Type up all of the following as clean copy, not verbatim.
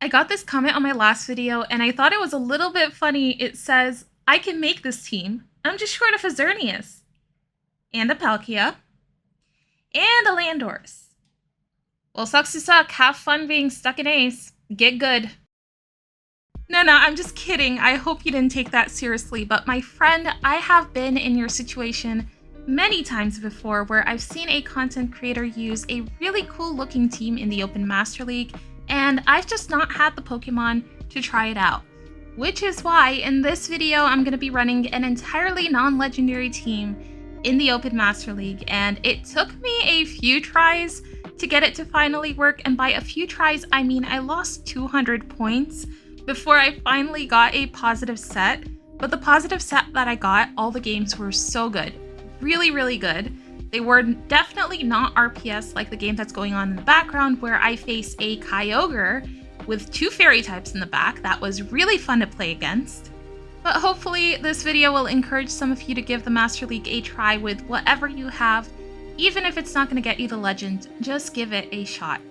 I got this comment on my last video and I thought it was a little bit funny. It says, I can make this team. I'm just short of a Xerneas. And a Palkia. And a Landorus. Well, sucks to suck. Have fun being stuck in Ace. Get good. No, I'm just kidding. I hope you didn't take that seriously. But my friend, I have been in your situation many times before where I've seen a content creator use a really cool looking team in the Open Master League, and I've just not had the Pokemon to try it out. Which is why in this video, I'm going to be running an entirely non-legendary team in the Open Master League, and it took me a few tries to get it to finally work, and by a few tries, I mean I lost 200 points before I finally got a positive set. But the positive set that I got, all the games were so good. Really, really good. They were definitely not RPS like the game that's going on in the background where I face a Kyogre with 2 fairy types in the back. That was really fun to play against. But hopefully this video will encourage some of you to give the Master League a try with whatever you have. Even if it's not going to get you the legend, just give it a shot.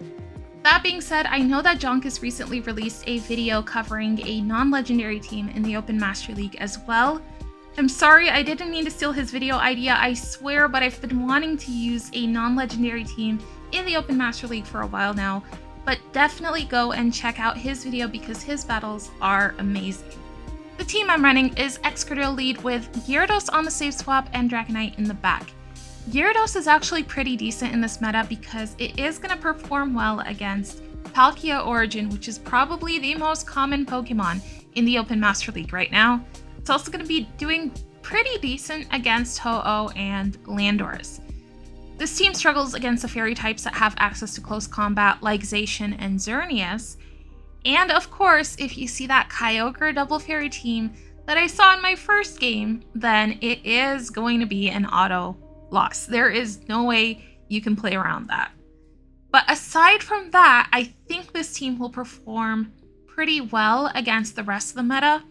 That being said, I know that Jonkus recently released a video covering a non-legendary team in the Open Master League as well. I'm sorry, I didn't mean to steal his video idea, I swear, but I've been wanting to use a non-legendary team in the Open Master League for a while now. But definitely go and check out his video because his battles are amazing. The team I'm running is Excadrill lead with Gyarados on the save swap and Dragonite in the back. Gyarados is actually pretty decent in this meta because it is going to perform well against Palkia Origin, which is probably the most common Pokemon in the Open Master League right now. It's also going to be doing pretty decent against Ho-Oh and Landorus. This team struggles against the fairy types that have access to close combat like Zacian and Xerneas. And of course, if you see that Kyogre double fairy team that I saw in my first game, then it is going to be an auto loss. There is no way you can play around that. But aside from that, I think this team will perform pretty well against the rest of the meta.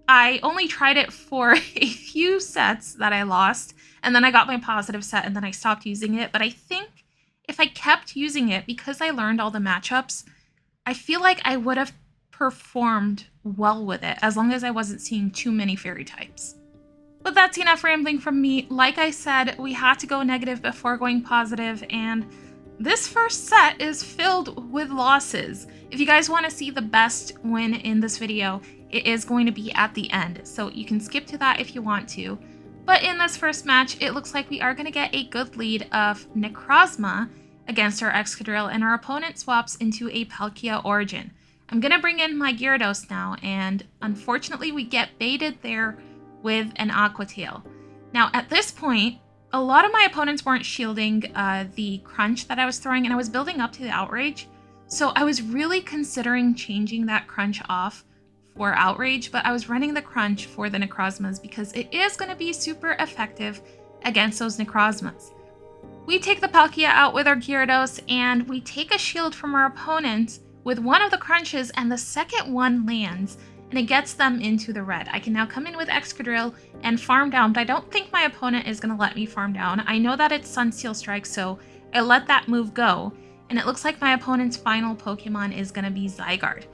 I only tried it for a few sets that I lost, and then I got my positive set and then I stopped using it. But I think if I kept using it, because I learned all the matchups, I feel like I would have performed well with it as long as I wasn't seeing too many fairy types. But that's enough rambling from me. Like I said, we had to go negative before going positive, and this first set is filled with losses. If you guys want to see the best win in this video, it is going to be at the end, so you can skip to that if you want to. But in this first match, it looks like we are going to get a good lead of Necrozma against our Excadrill, and our opponent swaps into a Palkia Origin. I'm going to bring in my Gyarados now, and unfortunately we get baited there with an Aqua Tail. Now at this point, a lot of my opponents weren't shielding the Crunch that I was throwing, and I was building up to the Outrage. So I was really considering changing that Crunch off for Outrage, but I was running the Crunch for the Necrozmas because it is going to be super effective against those Necrozmas. We take the Palkia out with our Gyarados, and we take a shield from our opponent with one of the Crunches, and the second one lands, and it gets them into the red. I can now come in with Excadrill and farm down, but I don't think my opponent is going to let me farm down. I know that it's Sunsteel Strike, so I let that move go, and it looks like my opponent's final Pokemon is going to be Zygarde.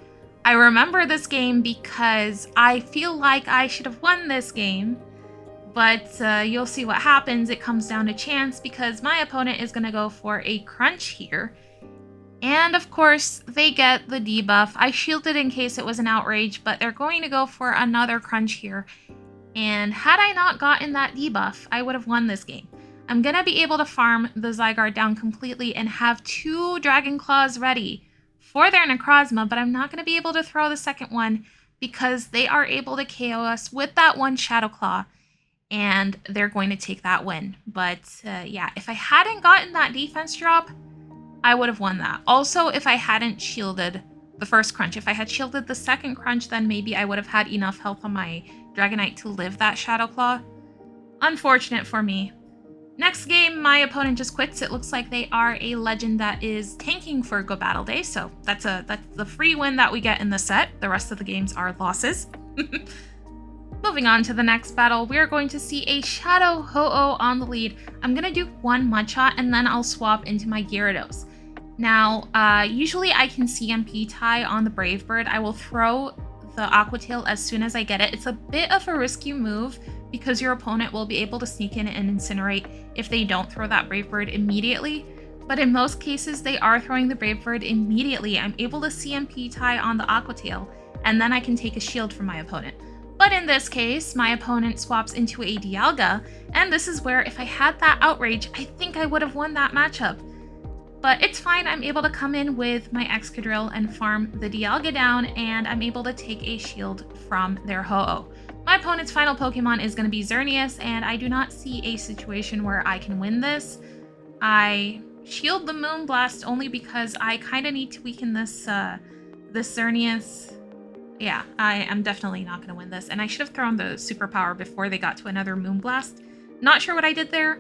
I remember this game because I feel like I should have won this game, but you'll see what happens. It comes down to chance because my opponent is going to go for a Crunch here. And of course, they get the debuff. I shielded in case it was an Outrage, but they're going to go for another Crunch here. And had I not gotten that debuff, I would have won this game. I'm going to be able to farm the Zygarde down completely and have 2 Dragon Claws ready for their Necrozma, but I'm not going to be able to throw the second one because they are able to KO us with that one Shadow Claw, and they're going to take that win. But yeah, if I hadn't gotten that defense drop, I would have won that. Also, if I hadn't shielded the first Crunch, if I had shielded the second Crunch, then maybe I would have had enough health on my Dragonite to live that Shadow Claw. Unfortunate for me. Next game, my opponent just quits. It looks like they are a legend that is tanking for Go Battle Day, so that's the free win that we get in the set. The rest of the games are losses. Moving on to the next battle, we are going to see a Shadow Ho-Oh on the lead. I'm going to do one Mudshot and then I'll swap into my Gyarados. Now, usually I can CMP tie on the Brave Bird. I will throw the Aqua Tail as soon as I get it. It's a bit of a risky move because your opponent will be able to sneak in and incinerate if they don't throw that Brave Bird immediately. But in most cases, they are throwing the Brave Bird immediately. I'm able to CMP tie on the Aqua Tail, and then I can take a shield from my opponent. But in this case, my opponent swaps into a Dialga, and this is where if I had that Outrage, I think I would have won that matchup. But it's fine, I'm able to come in with my Excadrill and farm the Dialga down, and I'm able to take a shield from their Ho-Oh. My opponent's final Pokemon is going to be Xerneas, and I do not see a situation where I can win this. I shield the Moonblast only because I kind of need to weaken this Xerneas. Yeah, I am definitely not going to win this, and I should have thrown the Superpower before they got to another Moonblast. Not sure what I did there.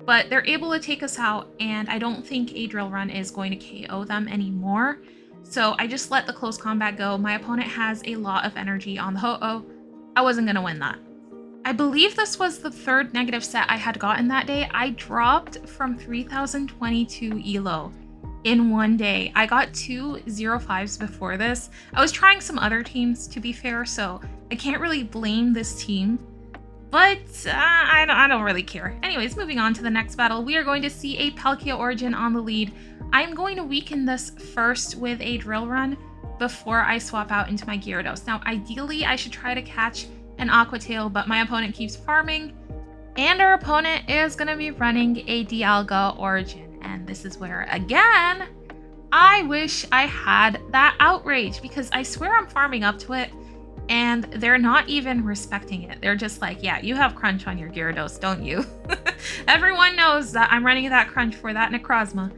But they're able to take us out, and I don't think a Drill Run is going to KO them anymore. So I just let the close combat go. My opponent has a lot of energy on the Ho-Oh. I wasn't going to win that. I believe this was the third negative set I had gotten that day. I dropped from 3022 ELO in one day. I got 2 0-5s before this. I was trying some other teams, to be fair, so I can't really blame this team. But I don't really care. Anyways, moving on to the next battle, we are going to see a Palkia Origin on the lead. I'm going to weaken this first with a Drill Run before I swap out into my Gyarados. Now, ideally, I should try to catch an Aqua Tail, but my opponent keeps farming, and our opponent is going to be running a Dialga Origin. And this is where, again, I wish I had that Outrage, because I swear I'm farming up to it, and they're not even respecting it. They're just like, yeah, you have Crunch on your Gyarados, don't you? Everyone knows that I'm running that Crunch for that Necrozma.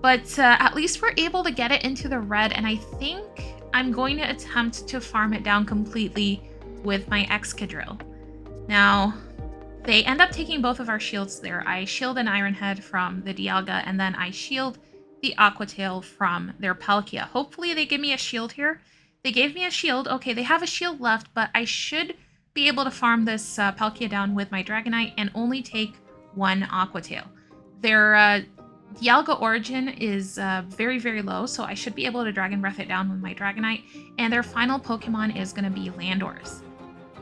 But at least we're able to get it into the red, and I think I'm going to attempt to farm it down completely with my Excadrill. Now, they end up taking both of our shields there. I shield an Iron Head from the Dialga, and then I shield the Aqua Tail from their Palkia. Hopefully they give me a shield here. They gave me a shield. Okay, they have a shield left, but I should be able to farm this Palkia down with my Dragonite and only take one Aqua Tail. Their Dialga Origin is very, very low, so I should be able to Dragon Breath it down with my Dragonite, and their final Pokemon is going to be Landorus.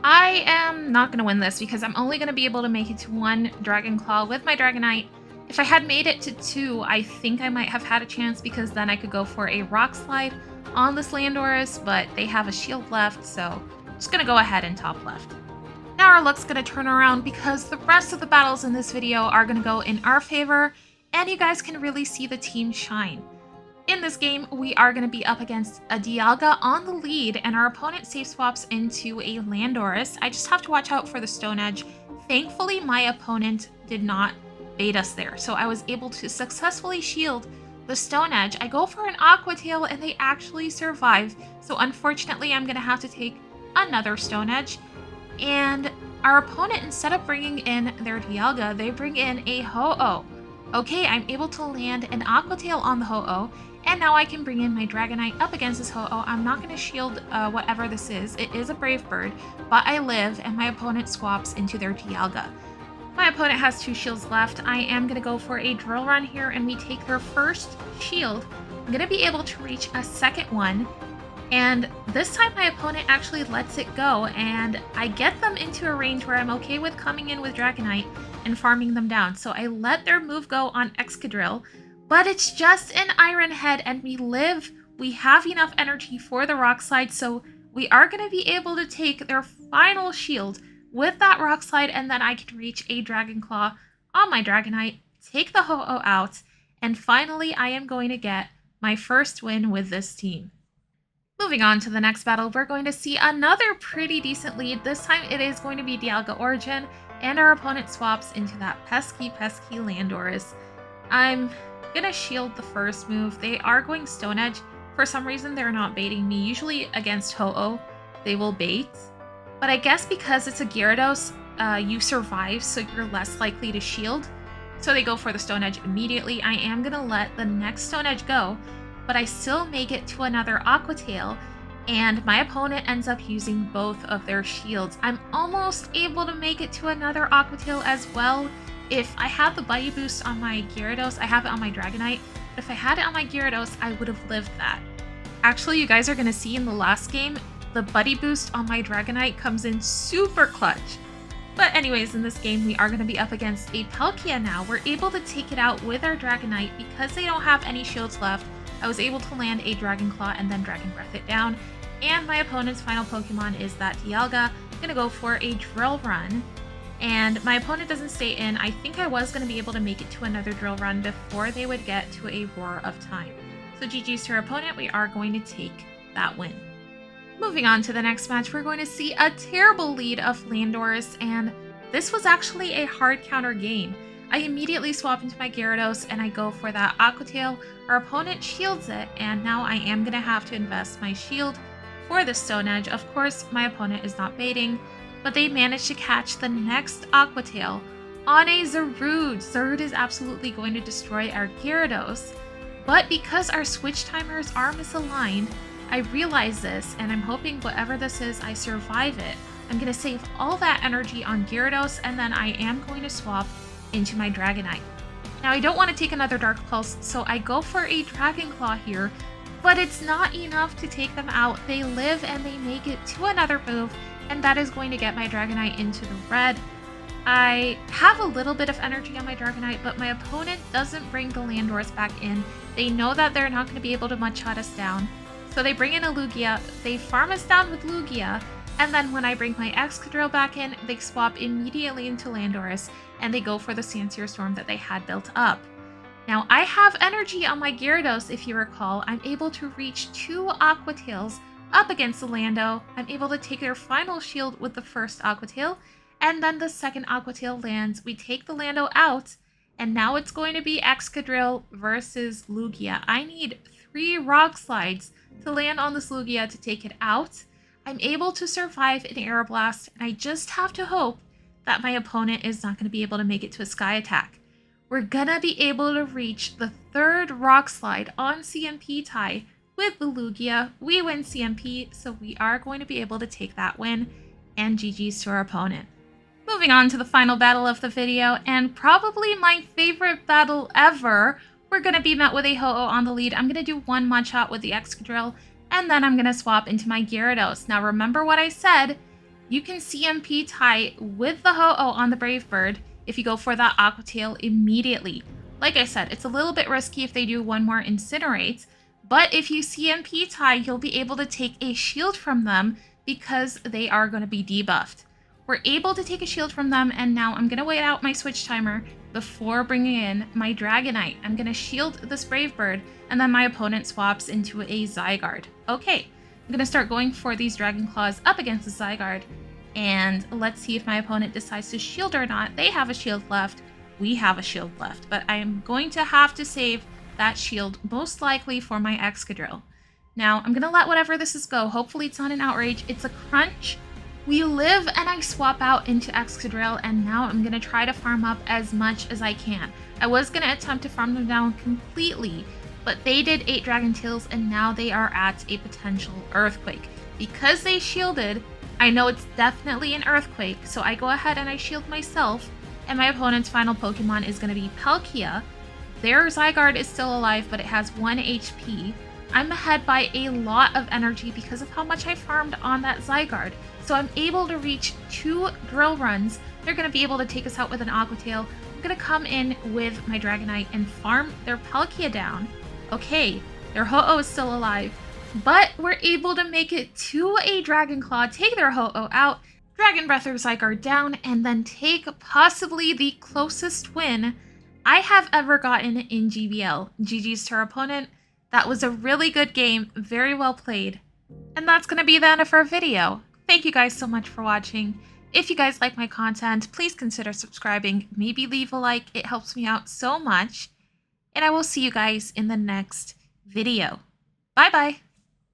I am not going to win this because I'm only going to be able to make it to one Dragon Claw with my Dragonite. If I had made it to 2, I think I might have had a chance because then I could go for a Rock Slide on this Landorus, but they have a shield left, so I'm just going to go ahead and top left. Now our luck's going to turn around because the rest of the battles in this video are going to go in our favor, and you guys can really see the team shine. In this game, we are going to be up against a Dialga on the lead, and our opponent safe swaps into a Landorus. I just have to watch out for the Stone Edge. Thankfully, my opponent did not bait us there, so I was able to successfully shield the Stone Edge. I go for an Aqua Tail, and they actually survive, so unfortunately, I'm going to have to take another Stone Edge. And our opponent, instead of bringing in their Dialga, they bring in a Ho-Oh. Okay, I'm able to land an Aqua Tail on the Ho-Oh, and now I can bring in my Dragonite up against this Ho-Oh. I'm not going to shield whatever this is. It is a Brave Bird, but I live, and my opponent swaps into their Dialga. My opponent has 2 shields left. I am going to go for a Drill Run here, and we take their first shield. I'm going to be able to reach a second one, and this time my opponent actually lets it go, and I get them into a range where I'm okay with coming in with Dragonite and farming them down. So I let their move go on Excadrill, but it's just an Iron Head, and we live. We have enough energy for the Rock Slide, so we are going to be able to take their final shield with that Rock Slide, and then I can reach a Dragon Claw on my Dragonite, take the Ho-Oh out, and finally I am going to get my first win with this team. Moving on to the next battle, we're going to see another pretty decent lead. This time it is going to be Dialga Origin, and our opponent swaps into that pesky Landorus. I'm gonna shield the first move. They are going Stone Edge. For some reason, they're not baiting me. Usually against Ho-Oh, they will bait. But I guess because it's a Gyarados, you survive, so you're less likely to shield. So they go for the Stone Edge immediately. I am gonna let the next Stone Edge go, but I still make it to another Aqua Tail, and my opponent ends up using both of their shields. I'm almost able to make it to another Aqua Tail as well. If I have the Bite Boost on my Gyarados, I have it on my Dragonite, but if I had it on my Gyarados, I would have lived that. Actually, you guys are going to see in the last game, the buddy boost on my Dragonite comes in super clutch. But anyways, in this game, we are going to be up against a Palkia now. We're able to take it out with our Dragonite because they don't have any shields left. I was able to land a Dragon Claw and then Dragon Breath it down. And my opponent's final Pokemon is that Dialga. I'm going to go for a Drill Run. And my opponent doesn't stay in. I think I was going to be able to make it to another Drill Run before they would get to a Roar of Time. So GG's to our opponent. We are going to take that win. Moving on to the next match, we're going to see a terrible lead of Landorus, and this was actually a hard counter game. I immediately swap into my Gyarados and I go for that Aqua Tail. Our opponent shields it, and now I am going to have to invest my shield for the Stone Edge. Of course, my opponent is not baiting, but they managed to catch the next Aqua Tail on a Zarude. Zarude is absolutely going to destroy our Gyarados, but because our switch timers are misaligned, I realize this, and I'm hoping whatever this is, I survive it. I'm going to save all that energy on Gyarados, and then I am going to swap into my Dragonite. Now, I don't want to take another Dark Pulse, so I go for a Dragon Claw here, but it's not enough to take them out. They live and they make it to another move, and that is going to get my Dragonite into the red. I have a little bit of energy on my Dragonite, but my opponent doesn't bring the Landorus back in. They know that they're not going to be able to one-shot us down. So they bring in a Lugia, they farm us down with Lugia, and then when I bring my Excadrill back in, they swap immediately into Landorus, and they go for the Sandsear Storm that they had built up. Now, I have energy on my Gyarados, if you recall. I'm able to reach 2 Aqua Tails up against the Lando. I'm able to take their final shield with the first Aqua Tail, and then the second Aqua Tail lands. We take the Lando out, and now it's going to be Excadrill versus Lugia. I need 3 Rock Slides to land on this Lugia to take it out. I'm able to survive an Air Blast, and I just have to hope that my opponent is not going to be able to make it to a Sky Attack. We're gonna be able to reach the 3rd Rock Slide on CMP tie with the Lugia. We win CMP, so we are going to be able to take that win, and GG's to our opponent. Moving on to the final battle of the video, and probably my favorite battle ever. We're going to be met with a Ho-Oh on the lead. I'm going to do one Mud-Shot with the Excadrill, and then I'm going to swap into my Gyarados. Now remember what I said, you can CMP tie with the Ho-Oh on the Brave Bird if you go for that Aqua Tail immediately. Like I said, it's a little bit risky if they do one more Incinerate, but if you CMP tie, you'll be able to take a shield from them because they are going to be debuffed. We're able to take a shield from them, and now I'm going to wait out my switch timer before bringing in my Dragonite. I'm going to shield this Brave Bird, and then my opponent swaps into a Zygarde. Okay, I'm going to start going for these Dragon Claws up against the Zygarde, and let's see if my opponent decides to shield or not. They have a shield left. We have a shield left, but I'm going to have to save that shield, most likely for my Excadrill. Now, I'm going to let whatever this is go. Hopefully it's not an Outrage. It's a Crunch. We live, and I swap out into Excadrill, and now I'm going to try to farm up as much as I can. I was going to attempt to farm them down completely, but they did 8 Dragon Tails, and now they are at a potential Earthquake. Because they shielded, I know it's definitely an Earthquake, so I go ahead and I shield myself, and my opponent's final Pokemon is going to be Palkia. Their Zygarde is still alive, but it has 1 HP. I'm ahead by a lot of energy because of how much I farmed on that Zygarde. So I'm able to reach 2 Drill Runs. They're going to be able to take us out with an Aqua Tail. I'm going to come in with my Dragonite and farm their Palkia down. Okay, their Ho-Oh is still alive, but we're able to make it to a Dragon Claw, take their Ho-Oh out, Dragon Breath their Zygarde down, and then take possibly the closest win I have ever gotten in GBL. GG's to our opponent. That was a really good game, very well played. And that's going to be the end of our video. Thank you guys so much for watching. If you guys like my content, please consider subscribing. Maybe leave a like. It helps me out so much. And I will see you guys in the next video. Bye-bye.